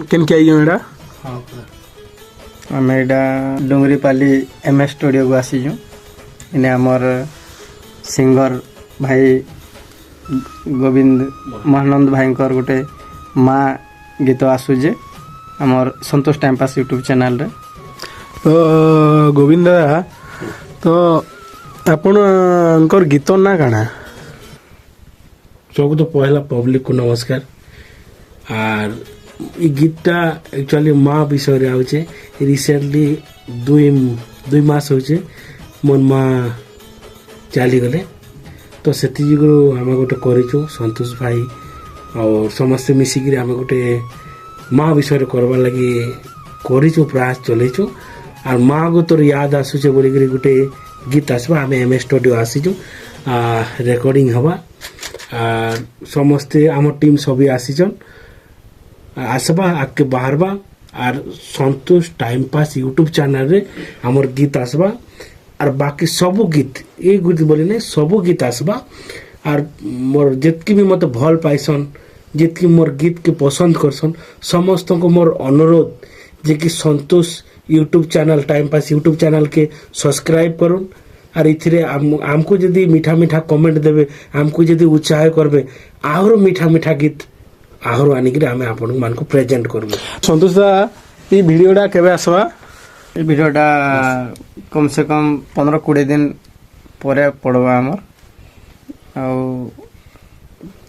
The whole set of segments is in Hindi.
କେନ୍ ଆଇଛ ଏଇଟା ଆମେ ଏଇଟା ଡୁଙ୍ଗରିପାଲି MS ଷ୍ଟୁଡ଼ିଓକୁ ଆସିଛୁ। ଏନେ ଆମର ସିଙ୍ଗର ଭାଇ ଗୋବିନ୍ଦ ମହାନନ୍ଦ ଭାଇଙ୍କର ଗୋଟେ ମା ଗୀତ ଆସୁଛେ ଆମର ସନ୍ତୋଷ ଟାଇମ୍ ପାସ୍ ୟୁଟ୍ୟୁବ୍ ଚ୍ୟାନେଲରେ। ତ ଗୋବିନ୍ଦ ଦାଦା ତ ଆପଣଙ୍କର ଗୀତ ନା କାଣା? ସବୁ ତ ପहला पब्लिक को नमस्कार। आर ये गीतटा एक्चुअली माँ विषय आउचे। रिसेंटली दुई मास होचे मोर माँ चली गले, तो से आम गोटे करूँ संतोष भाई और समस्ते मिसिक आम गोटे माँ विषय करवार लगी करूँ प्रयास चलैचु। और माँ को तोर याद आसूचे बोलिक गोटे गीत आसवा आम MS स्टूडियो आसीचु रेकर्डिंग हवा। समस्ते आम टीम सभी आसीचन आसबा आगे बाहरबा। और संतोष टाइम पास यूट्यूब चैनल रे हमर गीत आसबा। और बाकी सबू गीत ये गीत बोली नहीं सबू गीत आसबा। और मोर जितकी भी मत भल पाइसन जितकी मोर गीत के पसंद करसन समस्त को मोर अनुरोध जे कि Santosh YouTube channel time pass YouTube channel के सब्सक्राइब करुन। और इथिरे आमको जदि मीठा मीठा कमेंट देवे आमको जदि उत्साह करबे आहरो मीठा मीठा गीत आहरो आनिक आम आपण मान को प्रेजेंट करबो। संतोष दादा ये भिडियोटा केबे आसवा? ये भिडियोटा कम से कम 15-20 दिन पर पड़वा आमर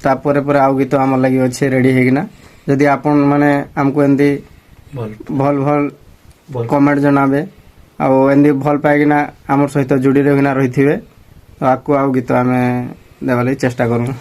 तापर पर आउ गीत आम लगी अच्छे रेडी होना। जदि आपण माने आमको एमती भल भल कमेंट जनाबे आमती भल पाइकिना आम सहित जोड़ी रही रही थे आगू आउ गीत आम देवा चेष्टा करूँ।